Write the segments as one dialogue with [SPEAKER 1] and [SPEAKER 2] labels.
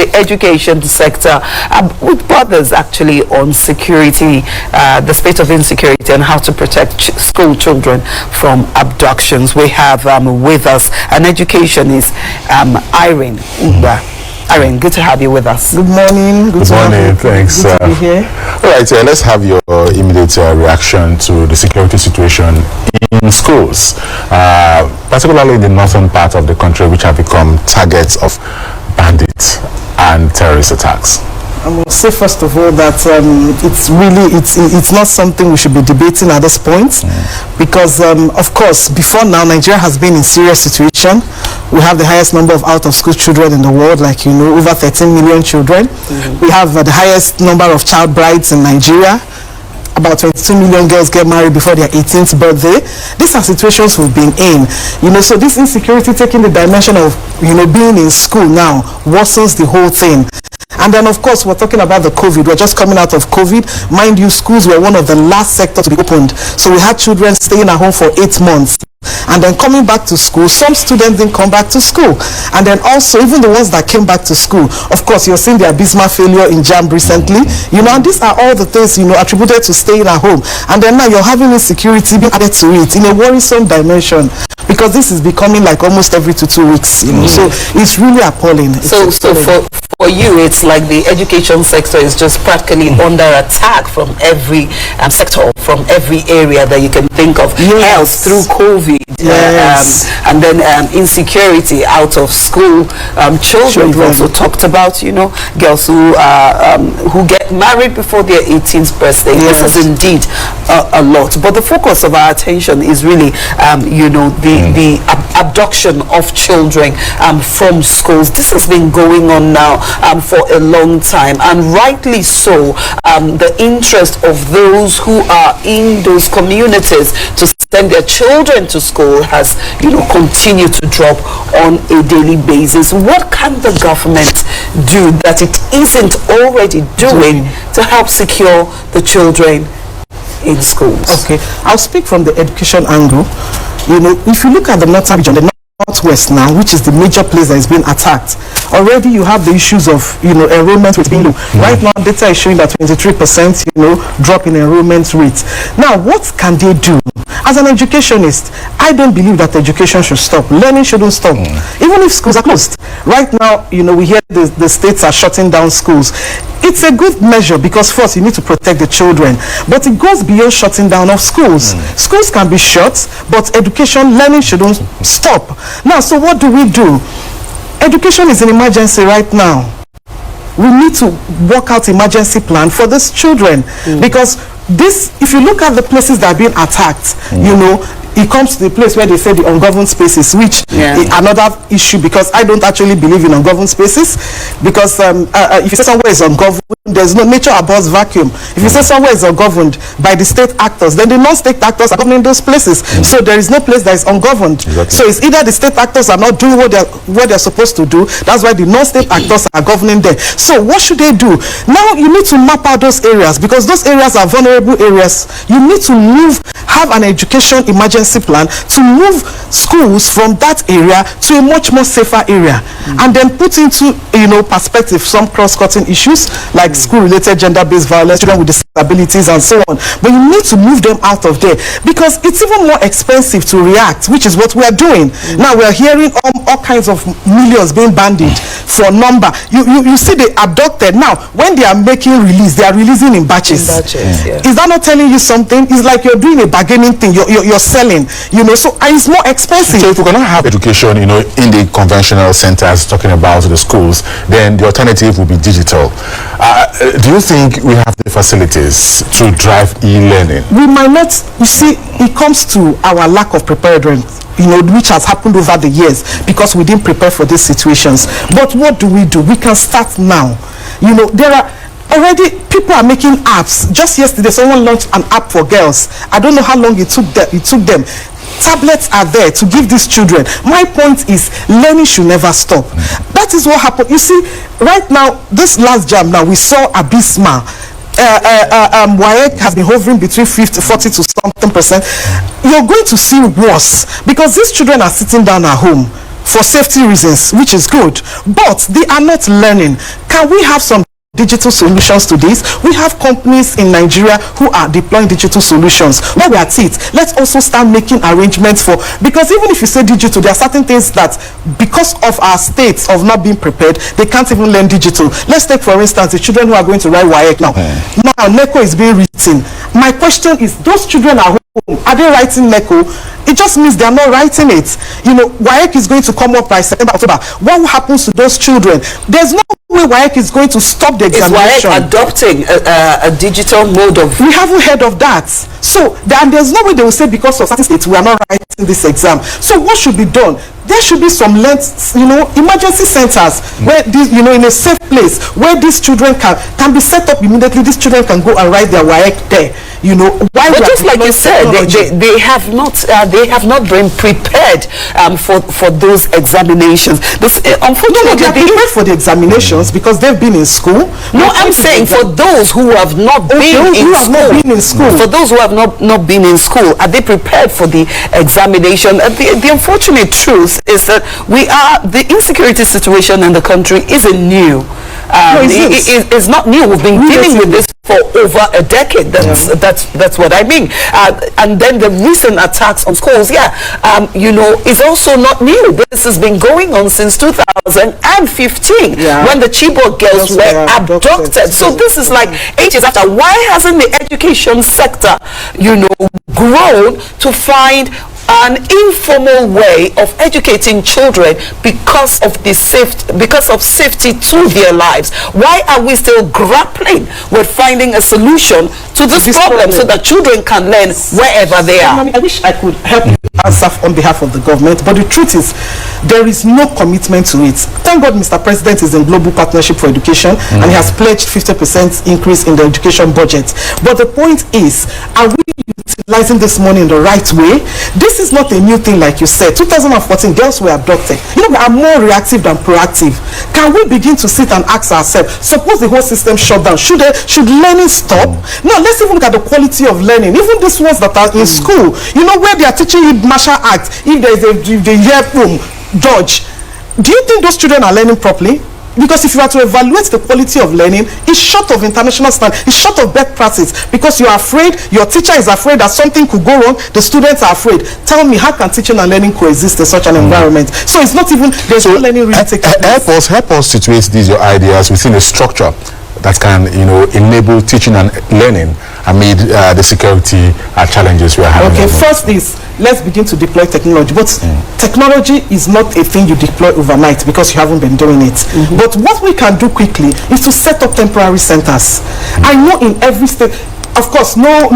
[SPEAKER 1] the education sector, with brothers actually on security, the state of insecurity and how to protect school children from abductions. We have with us an educationist, Irene Uba. Irene, good to have you with us.
[SPEAKER 2] Good morning.
[SPEAKER 3] Good morning. Thanks.
[SPEAKER 2] Good to be here.
[SPEAKER 3] All right, let's have your immediate reaction to the security situation in schools, particularly in the northern part of the country, which have become targets of bandits and terrorist attacks.
[SPEAKER 2] I will say first of all that it's not something we should be debating at this point, because of course before now Nigeria has been in serious situation. We have the highest number of out-of-school children in the world, like you know, over 13 million children. We have the highest number of child brides in Nigeria. About 22 million girls get married before their 18th birthday. These are situations we've been in, you know. So this insecurity taking the dimension of, you know, being in school now worsens the whole thing. And then of course we're talking about the COVID. We're just coming out of COVID. Mind you, schools were one of the last sectors to be opened. So we had children staying at home for 8 months. And then coming back to school, some students didn't come back to school. And then also, even the ones that came back to school, of course, you're seeing the abysmal failure in JAMB recently. You know, and these are all the things, you know, attributed to staying at home. And then now you're having insecurity being added to it in a worrisome dimension, because this is becoming like almost every 2 weeks, you know. So it's really appalling.
[SPEAKER 1] So for you, it's like the education sector is just practically under attack from every sector, from every area that you can think of. Health through COVID, and then insecurity out of school. Children also talked about, you know, girls who get married before their 18th birthday. This is indeed a lot. But the focus of our attention is really, you know, the abduction of children from schools. This has been going on now for a long time, and rightly so. The interest of those who are in those communities to send their children to school has, you know, continued to drop on a daily basis. What can the government do that it isn't already doing to help secure the children in schools?
[SPEAKER 2] Okay, I'll speak from the education angle. You know, if you look at the northern region, the Northwest now, which is the major place that is being attacked, already you have the issues of, you know, enrollment rate being low. Right now, data is showing that 23%, you know, drop in enrollment rate. Now, what can they do? As an educationist, I don't believe that education should stop. Learning shouldn't stop, even if schools are closed. Right now, you know, we hear the states are shutting down schools. It's a good measure because first you need to protect the children, but it goes beyond shutting down of schools. Schools can be shut, but education, learning shouldn't stop. Now, so what do? Education is an emergency right now. We need to work out emergency plan for these children, because this, if you look at the places that are being attacked, you know, it comes to the place where they say the ungoverned spaces, which is another issue, because I don't actually believe in ungoverned spaces, because if you say somewhere is ungoverned, there's no nature abhors vacuum. If you say somewhere is ungoverned by the state actors, then the non-state actors are governing those places. So there is no place that is ungoverned. So it's either the state actors are not doing what they're supposed to do. That's why the non-state actors are governing there. So what should they do? Now you need to map out those areas, because those areas are vulnerable areas. You need to have an education emergency plan to move schools from that area to a much more safer area, and then put into, you know, perspective some cross-cutting issues like school-related gender-based violence, children with disabilities, and so on. But you need to move them out of there, because it's even more expensive to react, which is what we are doing. Now we are hearing all kinds of millions being bandied for number. You see they abducted. Now when they are making release, they are releasing in batches. Is that not telling you something? It's like you're doing a bargaining thing. You're selling, you know. So it's more expensive.
[SPEAKER 3] So if we cannot have education, you know, in the conventional centers, talking about the schools, then the alternative will be digital. Do you think we have the facilities to drive e-learning?
[SPEAKER 2] We might not. You see, it comes to our lack of preparedness, you know, which has happened over the years, because we didn't prepare for these situations. But what do? We can start now. You know, there are already people are making apps. Just yesterday, someone launched an app for girls. I don't know how long it took them. Tablets are there to give these children. My point is, learning should never stop. That is what happened. You see, right now, this last jam now, we saw abysmal. WAEC has been hovering between 40 to something %. You're going to see worse, because these children are sitting down at home. for safety reasons, which is good, but they are not learning. Can we have some digital solutions to this? We have companies in Nigeria who are deploying digital solutions. While we're at it, let's also start making arrangements for, because even if you say digital, there are certain things that because of our states of not being prepared, they can't even learn digital. Let's take for instance the children who are going to write WAEC now. Now NECO is being written. My question is, those children are home, are they writing NECO? It just means they are not writing it. You know, WAEC is going to come up by September, October. What happens to those children? There's no way WAEC is going to stop the examination.
[SPEAKER 1] Is WAEC adopting a digital mode of...
[SPEAKER 2] We haven't heard of that. So there's no way they will say because of certain states we are not writing this exam. So what should be done? There should be some emergency centers where this, in a safe place where these children can be set up immediately. These children can go and write their WAEC there. Why?
[SPEAKER 1] But just like you said, they have not been prepared for those examinations. Unfortunately,
[SPEAKER 2] they are prepared for the examinations because they've been in school.
[SPEAKER 1] No, I'm saying for those who have not been in school. For those who have not been in school, are they prepared for the examination? The unfortunate truth is that the insecurity situation in the country isn't new. It's not new. We've been dealing with this for over a decade. That's what I mean. And then the recent attacks on schools, is also not new. This has been going on since 2015 when the Chibok girls were abducted. So this is like 8 years after. Why hasn't the education sector, grown to find an informal way of educating children because of safety to their lives? Why are we still grappling with finding a solution to this problem so that children can learn wherever they are?
[SPEAKER 2] I wish I could help you answer on behalf of the government, but the truth is there is no commitment to it. Thank God Mr. President is in Global Partnership for Education and he has pledged 50% increase in the education budget. But the point is, are we utilizing this money in the right way? This is not a new thing, like you said. 2014, girls were abducted. We are more reactive than proactive. Can we begin to sit and ask ourselves, suppose the whole system shut down, should learning stop? Now let's even look at the quality of learning. Even these ones that are in school, where they are teaching you martial arts, if there is a year from George, do you think those children are learning properly? Because if you are to evaluate the quality of learning, it's short of international standard, it's short of best practice, because you are afraid, your teacher is afraid that something could go wrong, the students are afraid. Tell me, how can teaching and learning coexist in such an environment? So it's not even, there's no learning really taking place.
[SPEAKER 3] Help us situate these your ideas within a structure that can enable teaching and learning amid the security challenges we are having.
[SPEAKER 2] Okay, first is, let's begin to deploy technology. But technology is not a thing you deploy overnight because you haven't been doing it. But what we can do quickly is to set up temporary centers. I know in every state, of course, no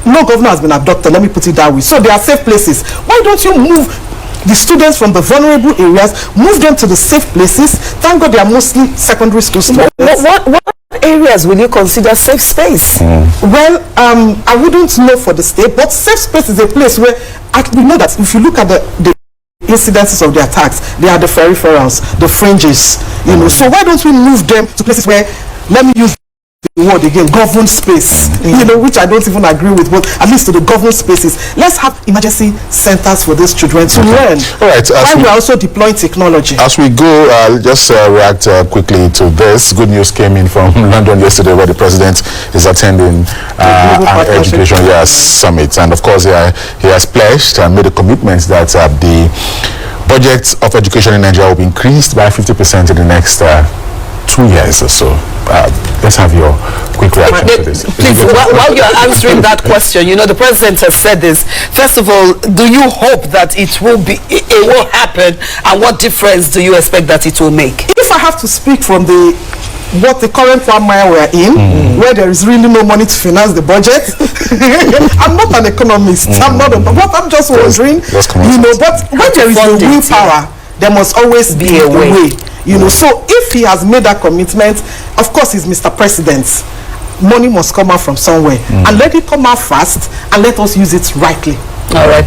[SPEAKER 2] governor has been abducted, let me put it that way. So there are safe places. Why don't you move the students from the vulnerable areas, move them to the safe places? Thank God they are mostly secondary school students.
[SPEAKER 1] What areas will you consider safe space?
[SPEAKER 2] Well, I wouldn't know for the state, but safe space is a place where we know that if you look at the incidences of the attacks, they are the peripherals, the fringes, So why don't we move them to places where, let me use the word again, governed space, which I don't even agree with, but at least to the governed spaces. Let's have emergency centers for these children to learn.
[SPEAKER 3] All right.
[SPEAKER 2] While we're also deploying technology.
[SPEAKER 3] As we go, just react quickly to this. Good news came in from London yesterday, where the president is attending an education summit, and of course he has pledged and made a commitment that the budget of education in Nigeria will be increased by 50% in the next 2 years or so. Let's have your quick reaction to this.
[SPEAKER 1] Please, while you're answering that question, the president has said this. First of all, do you hope that it will happen, and what difference do you expect that it will make?
[SPEAKER 2] If I have to speak from what the current quagmire we're in, where there is really no money to finance the budget, I'm not an economist. I'm just wondering, but when there is a willpower, there must always be a way. So if he has made that commitment, of course he's Mr. President. Money must come out from somewhere, and let it come out fast, and let us use it rightly.
[SPEAKER 1] All right.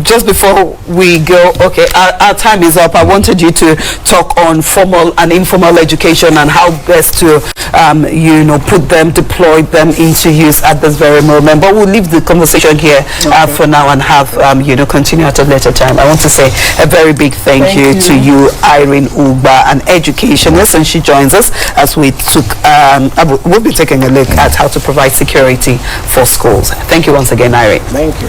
[SPEAKER 1] Just before we go, okay, our time is up. I wanted you to talk on formal and informal education and how best to, put them, deploy them into use at this very moment. But we'll leave the conversation here for now and have, continue at a later time. I want to say a very big thank you to you, Irene Ugba, an educationist, and she joins us as we we'll be taking a look at how to provide security for schools. Thank you once again, Irene.
[SPEAKER 2] Thank you.